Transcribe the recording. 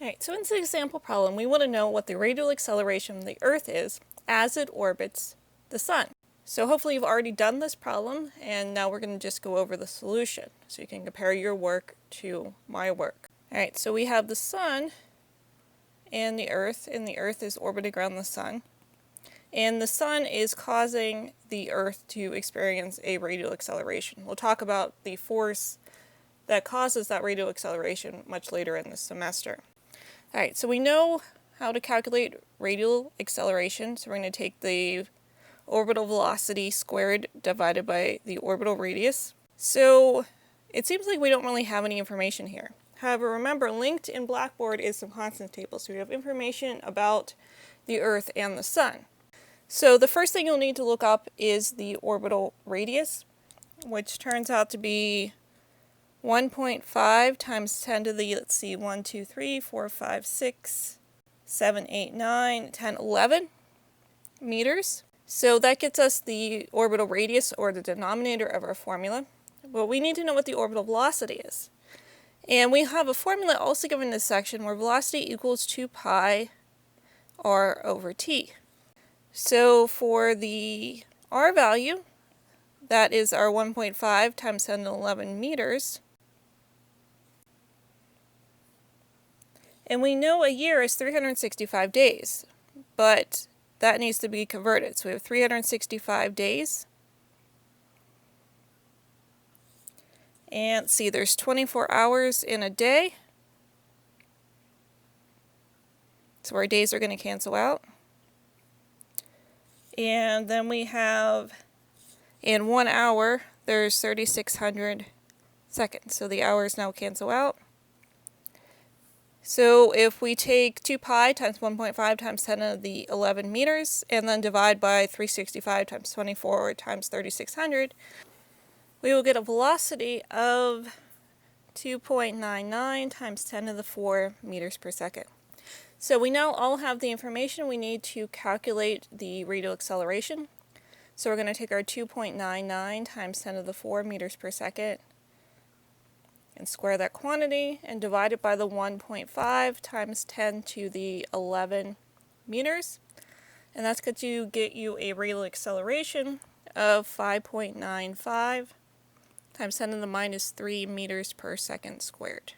Alright, so in this example problem, we want to know what the radial acceleration of the Earth is as it orbits the Sun. So hopefully you've already done this problem, and now we're going to just go over the solution, so you can compare your work to my work. Alright, so we have the Sun and the Earth is orbiting around the Sun. And the Sun is causing the Earth to experience a radial acceleration. We'll talk about the force that causes that radial acceleration much later in this semester. Alright, so we know how to calculate radial acceleration, so we're going to take the orbital velocity squared divided by the orbital radius. So it seems like we don't really have any information here. However, remember, linked in Blackboard is some constant tables, so we have information about the Earth and the Sun. So the first thing you'll need to look up is the orbital radius, which turns out to be 1.5 times 10 to the, 1, 2, 3, 4, 5, 6, 7, 8, 9, 10, 11 meters. So that gets us the orbital radius, or the denominator of our formula. But we need to know what the orbital velocity is. And we have a formula also given in this section where velocity equals 2 pi r over t. So for the r value, that is our 1.5 times 10 to 11 meters. And we know a year is 365 days, but that needs to be converted. So we have 365 days. And see, there's 24 hours in a day. So our days are going to cancel out. And then we have, in 1 hour, there's 3,600 seconds. So the hours now cancel out. So if we take 2 pi times 1.5 times 10 to the 11 meters, and then divide by 365 times 24 times 3,600, we will get a velocity of 2.99 times 10 to the 4 meters per second. So we now all have the information we need to calculate the radial acceleration. So we're going to take our 2.99 times 10 to the 4 meters per second and square that quantity and divide it by the 1.5 times 10 to the 11 meters. And that's going to get you a radial acceleration of 5.95 times 10 to the minus 3 meters per second squared.